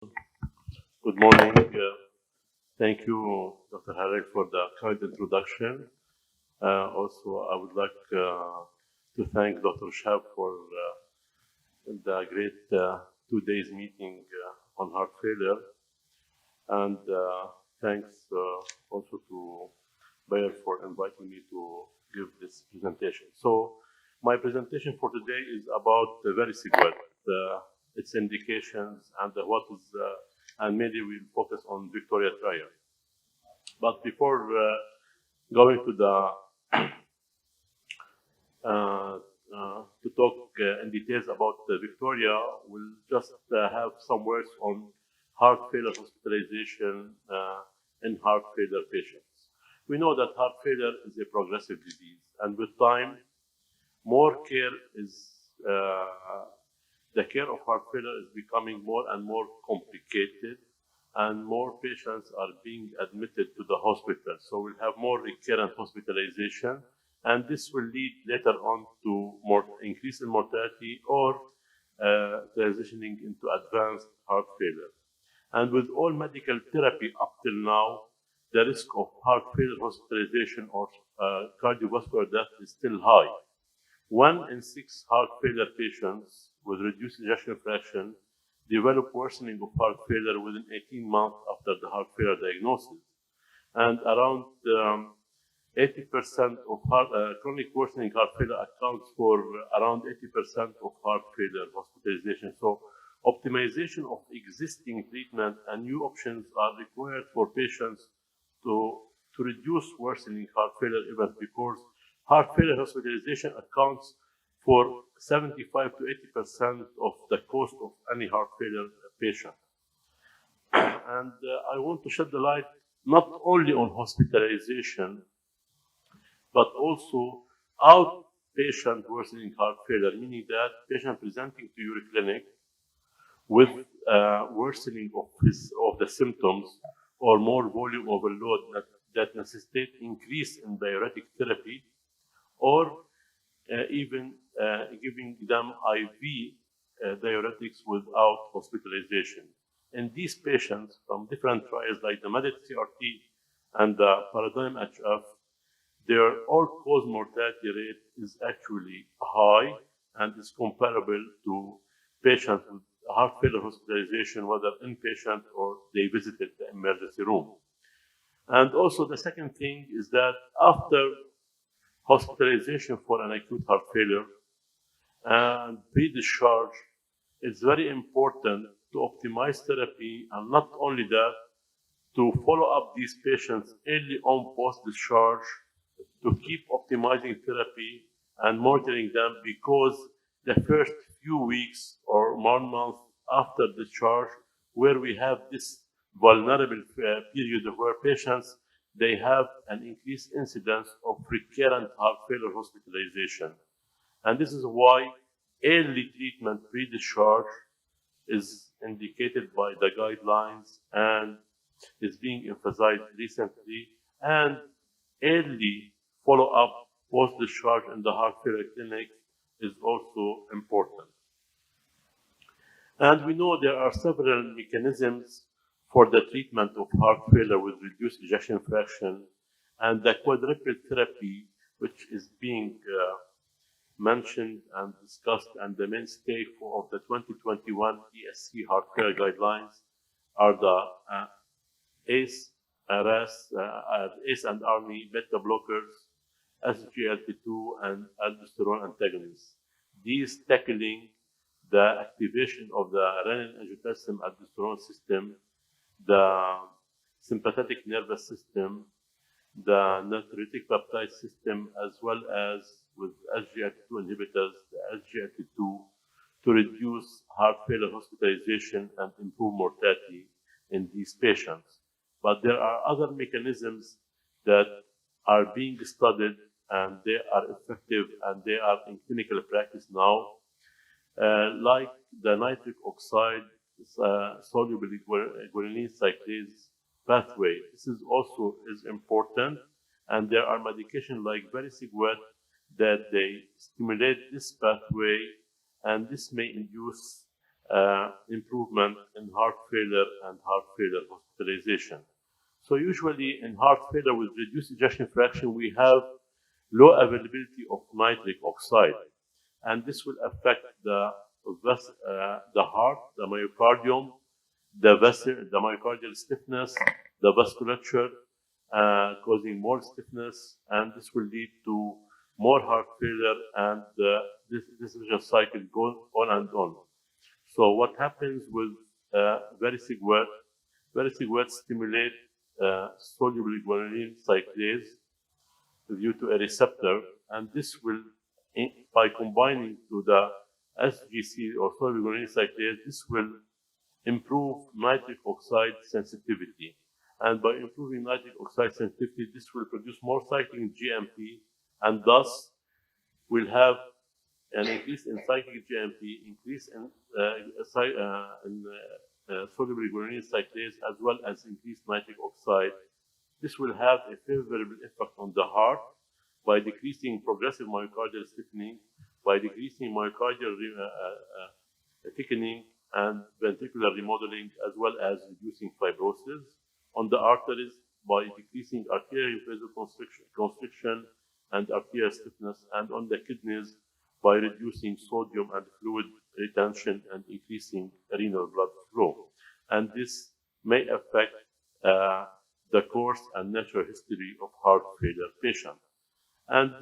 Good morning. Thank you, Dr. Harek, for the kind introduction. Also, I would like to thank Dr. Shab for the great 2 days meeting on heart failure. And thanks also to Bayer for inviting me to give this presentation. So, my presentation for today is about the very SIGWET, its indications, and and maybe we'll focus on Victoria trial. But before going to the to talk in details about Victoria, we'll just have some words on heart failure hospitalization in heart failure patients. We know that heart failure is a progressive disease, and with time, more care is the care of heart failure is becoming more and more complicated, and more patients are being admitted to the hospital. So we'll have more recurrent hospitalization, and this will lead later on to more increase in mortality or transitioning into advanced heart failure. And with all medical therapy up till now, the risk of heart failure hospitalization or cardiovascular death is still high. 1 in 6 heart failure patients with reduced ejection fraction develop worsening of heart failure within 18 months after the heart failure diagnosis. And around 80% of chronic worsening heart failure accounts for around 80% of heart failure hospitalization. So optimization of existing treatment and new options are required for patients to reduce worsening heart failure events, because heart failure hospitalization accounts for 75 to 80% of the cost of any heart failure patient. And I want to shed the light not only on hospitalization, but also outpatient worsening heart failure, meaning that patient presenting to your clinic with worsening of the symptoms or more volume overload that necessitate increase in diuretic therapy, or even giving them IV diuretics without hospitalization. In these patients from different trials like the MEDIT CRT and the Paradigm HF, their all-cause mortality rate is actually high and is comparable to patients with heart failure hospitalization, whether inpatient or they visited the emergency room. And also the second thing is that after hospitalization for an acute heart failure and pre-discharge, it's very important to optimize therapy, and not only that, to follow up these patients early on post-discharge, to keep optimizing therapy and monitoring them, because the first few weeks or 1 month after discharge, where we have this vulnerable period where patients, they have an increased incidence of recurrent heart failure hospitalization. And this is why early treatment pre-discharge is indicated by the guidelines and is being emphasized recently, and early follow-up post-discharge in the heart failure clinic is also important. And we know there are several mechanisms for the treatment of heart failure with reduced ejection fraction, and the quadruple therapy, which is being mentioned and discussed, and the mainstay of the 2021 ESC heart failure guidelines are the ACE, RAS, ACE and ARNI beta blockers, SGLT2, and aldosterone antagonists. These tackling the activation of the renin-angiotensin-aldosterone system, the sympathetic nervous system, the natriuretic peptide system, as well as with SGLT2 inhibitors, the SGLT2, to reduce heart failure hospitalization and improve mortality in these patients. But there are other mechanisms that are being studied, and they are effective, and they are in clinical practice now, like the nitric oxide soluble guanine cyclase pathway. This is also important, and there are medications like vericiguat that they stimulate this pathway, and this may induce improvement in heart failure and heart failure hospitalization. So usually in heart failure with reduced ejection fraction, we have low availability of nitric oxide, and this will affect the heart, the myocardium, the myocardial stiffness, the vasculature, causing more stiffness, and this will lead to more heart failure, and this vicious cycle goes on and on. So what happens with vericiguat? Vericiguat stimulate soluble guanine cyclase due to a receptor, and this will, by combining to the SGC or soluble guanine cyclase, this will improve nitric oxide sensitivity. And by improving nitric oxide sensitivity, this will produce more cycling GMP, and thus will have an increase in cyclic GMP, increase in soluble guanine cyclase, as well as increased nitric oxide. This will have a favorable effect on the heart by decreasing progressive myocardial stiffening, by decreasing myocardial thickening and ventricular remodeling, as well as reducing fibrosis. On the arteries, by decreasing arterial vasoconstriction and arterial stiffness, and on the kidneys, by reducing sodium and fluid retention and increasing renal blood flow. And this may affect the course and natural history of heart failure patients. And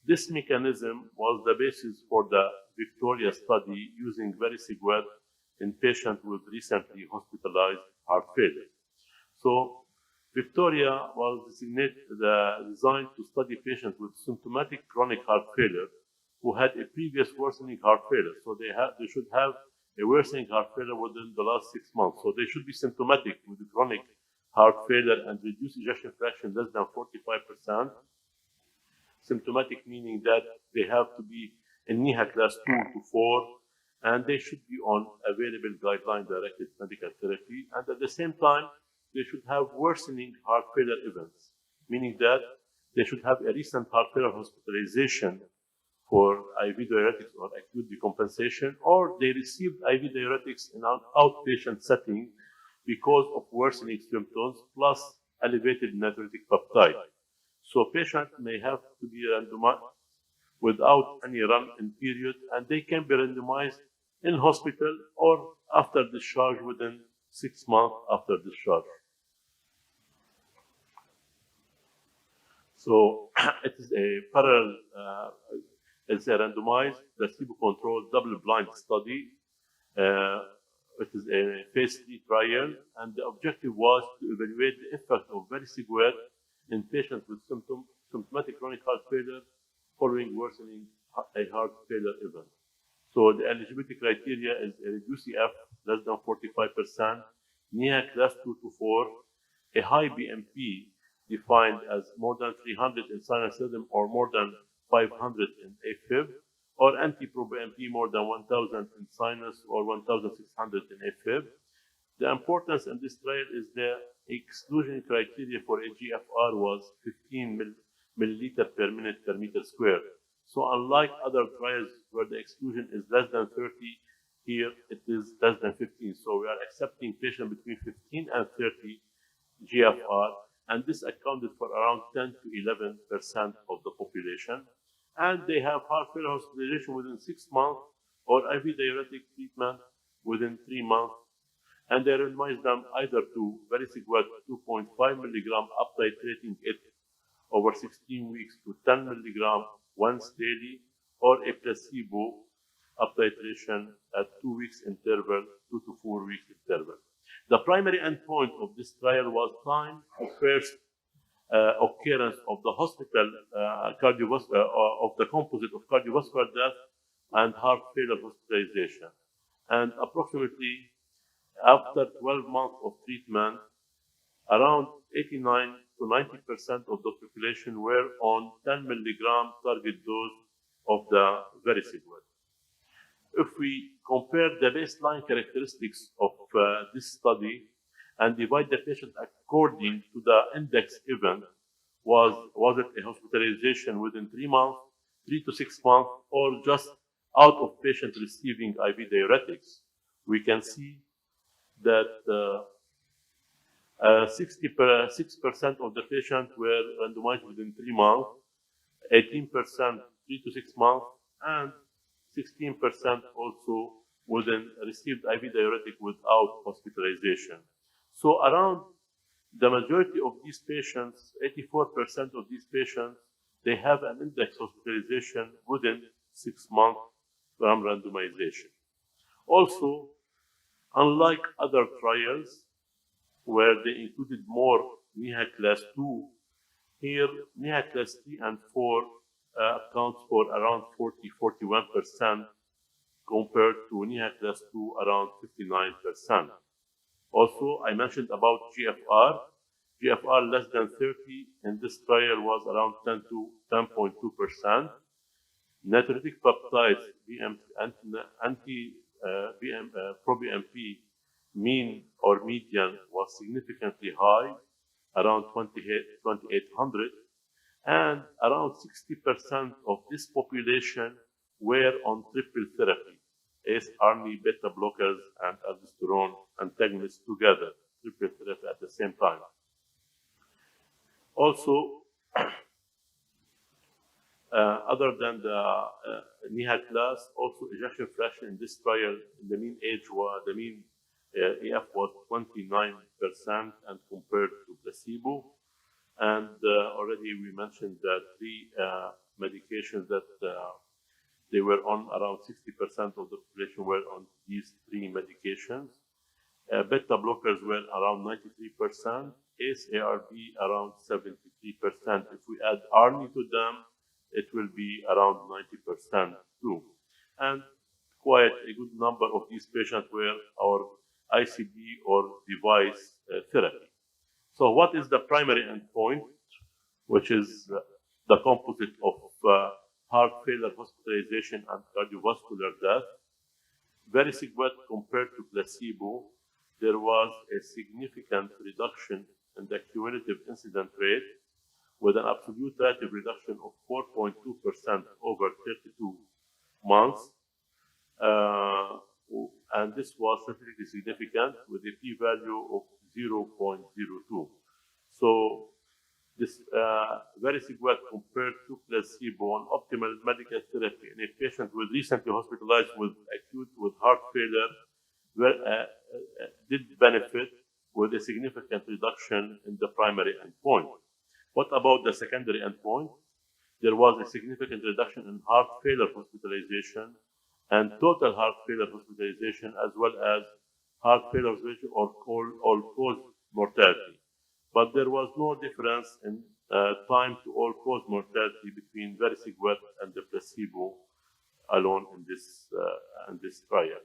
this mechanism was the basis for the Victoria study using vericiguat in patients with recently hospitalized heart failure. So Victoria was designed to study patients with symptomatic chronic heart failure who had a previous worsening heart failure. So they should have a worsening heart failure within the last 6 months. So they should be symptomatic with chronic heart failure and reduced ejection fraction less than 45%. Symptomatic meaning that they have to be in NIHA class 2 to 4, and they should be on available guideline-directed medical therapy. And at the same time, they should have worsening heart failure events, meaning that they should have a recent heart failure hospitalization for IV diuretics or acute decompensation, or they received IV diuretics in an outpatient setting because of worsening symptoms plus elevated natriuretic peptide. So patients may have to be randomized without any run-in period, and they can be randomized in hospital or after discharge within 6 months after discharge. So it is a parallel, it's a randomized, placebo-controlled, double-blind study. It is a phase 3 trial, and the objective was to evaluate the effect of vericiguat in patients with symptomatic chronic heart failure following worsening a heart failure event. So the eligibility criteria is a reduced EF less than 45%, NIHA class 2 to 4, a high BMP defined as more than 300 in sinus rhythm or more than 500 in AFib, or anti-proBNP more than 1,000 in sinus or 1,600 in AFib. The importance in this trial is the exclusion criteria for eGFR was 15 milliliter per minute per meter square. So unlike other trials where the exclusion is less than 30, here it is less than 15. So we are accepting patients between 15 and 30 GFR, and this accounted for around 10 to 11% of the population. And they have heart failure hospitalization within 6 months or IV diuretic treatment within 3 months. And they randomized them either to vericiguat 2.5 milligram up titrating it over 16 weeks to 10 milligram once daily, or a placebo up titration at 2 weeks interval, 2 to 4 weeks interval. The primary endpoint of this trial was time to first occurrence of the hospital of the composite of cardiovascular death and heart failure hospitalization. And approximately after 12 months of treatment, around 89 to 90% of the population were on 10 milligram target dose of the vericiguat. If we compare the baseline characteristics of this study and divide the patient according to the index event, was it a hospitalization within 3 months, 3 to 6 months, or just out of patient receiving IV diuretics? we can see that 6% of the patients were randomized within 3 months, 18% 3 to 6 months, and 16% also within received IV diuretic without hospitalization. So around the majority of these patients, 84% of these patients, they have an index hospitalization within 6 months from randomization. Also, unlike other trials where they included more NIHA class 2, here NIHA class 3 and 4 accounts for around 41% compared to NIHA class 2 around 59%. Also, I mentioned about GFR. GFR less than 30 in this trial was around 10 to 10.2%. Natriuretic peptides, pro-BNP, mean or median was significantly high, around 2,800, and around 60% of this population were on triple therapy, ACE, ARNI, beta blockers, and aldosterone antagonists together, triple therapy at the same time. Also, other than the NIHA class, also ejection fraction in this trial, the mean age was, the mean EF was 29% and compared to placebo. And already we mentioned that 3 medications that they were on, around 60% of the population were on these 3 medications. Beta blockers were around 93%, ACE, ARB around 73%. If we add ARNI to them, it will be around 90% too. And quite a good number of these patients were our ICD or device therapy. So what is the primary endpoint, which is the composite of heart failure, hospitalization, and cardiovascular death? Very significant compared to placebo, there was a significant reduction in the cumulative incident rate with an absolute relative reduction of 4.2% over 32 months. And this was statistically significant with a p-value of 0.02. So this very significant compared to placebo on optimal medical therapy in a patient with recently hospitalized with acute heart failure did benefit with a significant reduction in the primary endpoint. What about the secondary endpoint? There was a significant reduction in heart failure hospitalization and total heart failure hospitalization, as well as heart failure hospitalization or all-cause mortality. But there was no difference in time to all-cause mortality between vericiguat and the placebo alone in this trial.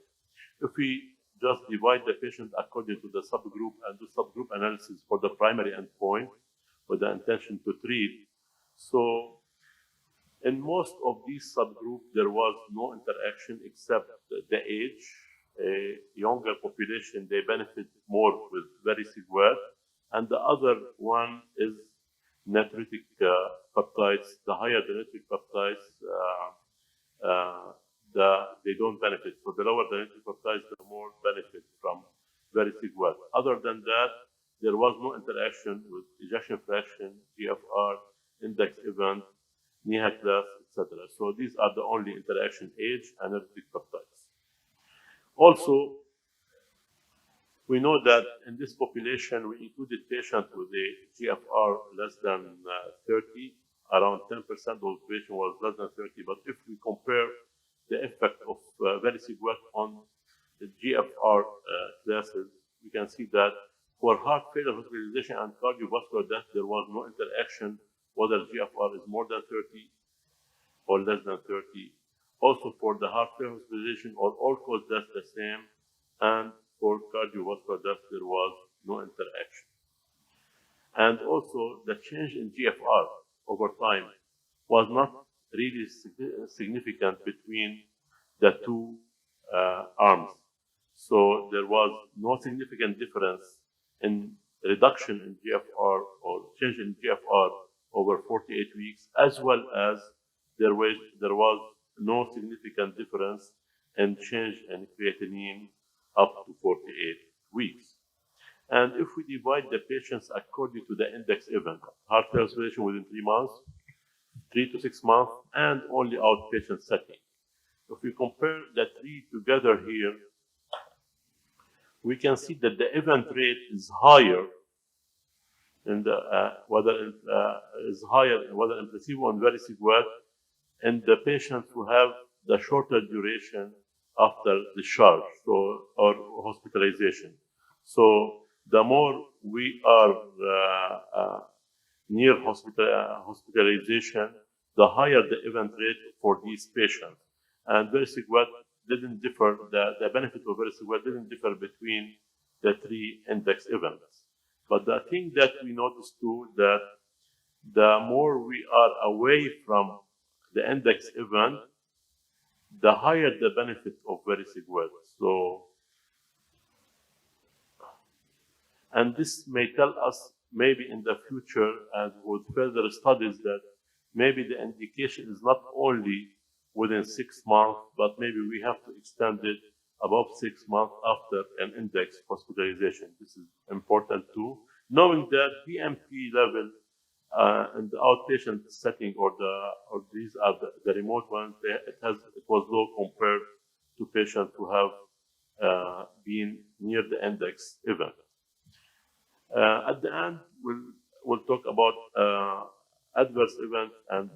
If we just divide the patient according to the subgroup and do subgroup analysis for the primary endpoint with the intention to treat, so in most of these subgroups, there was no interaction except the age. A younger population, they benefit more with vericiguat, and the other one is natriuretic peptides. The higher the natriuretic peptides, they don't benefit. So the lower the natriuretic peptides, the more benefit from vericiguat. Other than that, there was no interaction with ejection fraction, GFR, index event, NIHA class, etc. So these are the only interaction: age and natriuretic peptides. Also, we know that in this population, we included patients with a GFR less than 30. Around 10% of the population was less than 30. But if we compare the effect of vericiguat on the GFR classes, we can see that for heart failure hospitalization and cardiovascular death, there was no interaction whether GFR is more than 30 or less than 30. Also for the heart failure hospitalization or all-cause death, the same. And for cardiovascular death, there was no interaction. And also the change in GFR over time was not really significant between the two arms. So there was no significant difference in reduction in GFR or change in GFR over 48 weeks, as well as there was no significant difference in change in creatinine up to 48 weeks. And if we divide the patients according to the index event, heart failure hospitalization within 3 months, 3 to 6 months, and only outpatient setting. If we compare the three together here, we can see that the event rate is higher in the whether in placebo and vericiguat, and the patients who have the shorter duration after discharge, or hospitalization. So the more we are near hospitalization, the higher the event rate for these patients. And vericiguat didn't differ, the benefit of vericiguat didn't differ between the three index events. But the thing that we noticed too, that the more we are away from the index event, the higher the benefit of vericiguat. So, and this may tell us maybe in the future, and with further studies, that maybe the indication is not only within 6 months, but maybe we have to extend it above 6 months after an index hospitalization. This is important too, knowing that BMP level in the outpatient setting, or these are the remote ones, it was low compared to patients who have been near the index event. At the end, we'll talk about adverse event and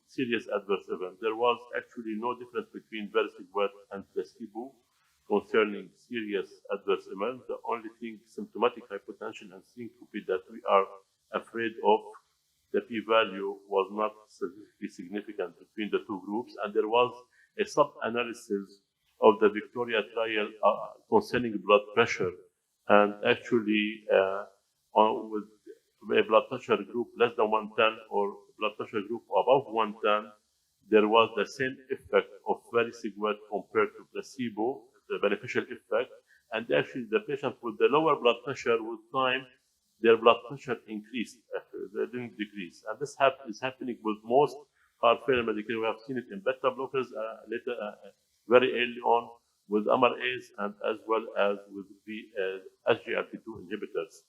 serious adverse event. There was actually no difference between vericiguat and placebo concerning serious adverse events. The only thing, symptomatic hypotension and syncope, that we are afraid of, the p-value was not statistically significant between the two groups, and there was a sub-analysis of the Victoria trial concerning blood pressure, and actually with a blood pressure group less than 110 or blood pressure group above 110, there was the same effect of vericiguat compared to placebo, the beneficial effect. And actually the patient with the lower blood pressure, with time, their blood pressure increased, they didn't decrease. And this is happening with most heart failure medication. We have seen it in beta blockers later, very early on, with MRAs, and as well as with the SGLT2 inhibitors.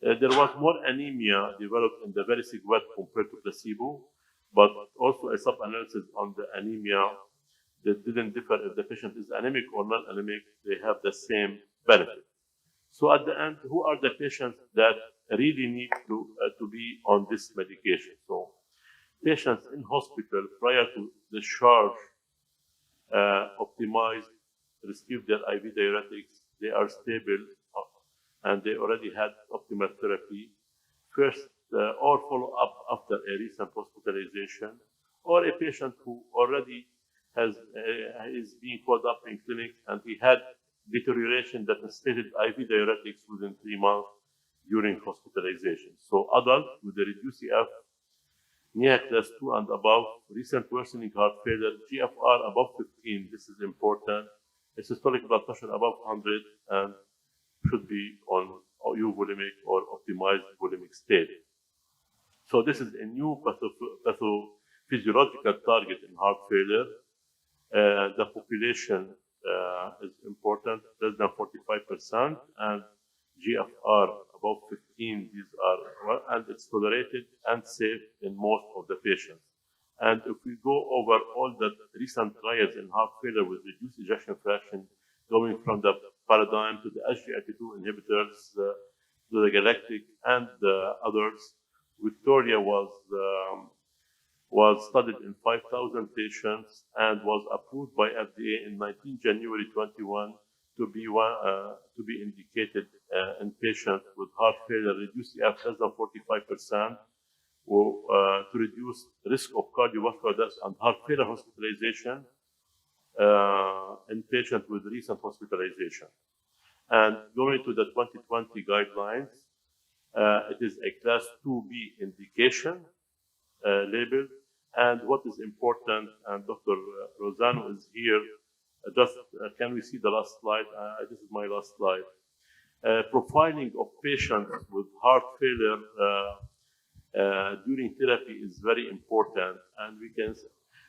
There was more anemia developed in the vericiguat compared to placebo, but also a sub-analysis on the anemia that didn't differ if the patient is anemic or non-anemic. They have the same benefit. So at the end, who are the patients that really need to be on this medication? So patients in hospital prior to discharge, optimized, receive their IV diuretics, they are stable, and they already had optimal therapy. First, or follow up after a recent hospitalization, or a patient who already is being called up in clinic and he had deterioration that necessitated IV diuretics within 3 months during hospitalization. So adult with the reduced EF, NIA class 2 and above, recent worsening heart failure, GFR above 15, this is important, a systolic blood pressure above 100, and should be on euvolemic or optimized volemic state. So this is a new pathophysiological target in heart failure. The population is important, less than 45%, and GFR above 15. These are, and it's tolerated and safe in most of the patients. And if we go over all the recent trials in heart failure with reduced ejection fraction, going from the paradigm to the SGLT2 inhibitors, to the Galactic and the others, Victoria was studied in 5,000 patients and was approved by FDA in 19 January 21 to be indicated in patients with heart failure, reduced EF less than 45%, to reduce risk of cardiovascular death and heart failure hospitalization in patients with recent hospitalization. And going to the 2020 guidelines, it is a class 2B indication labeled. And what is important, and Dr. Rosano is here, can we see the last slide? This is my last slide. Profiling of patients with heart failure during therapy is very important, and we can,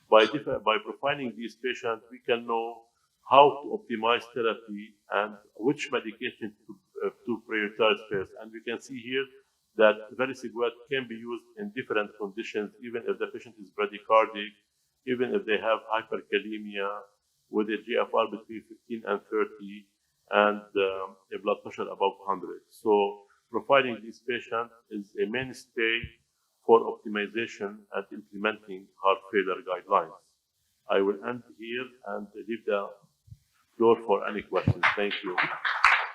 by profiling these patients, we can know how to optimize therapy and which medication to prioritize first. And we can see here that vericiguat can be used in different conditions, even if the patient is bradycardic, even if they have hyperkalemia with a GFR between 15 and 30 and a blood pressure above 100. So profiling these patients is a mainstay for optimization and implementing heart failure guidelines. I will end here and leave the floor for any questions. Thank you.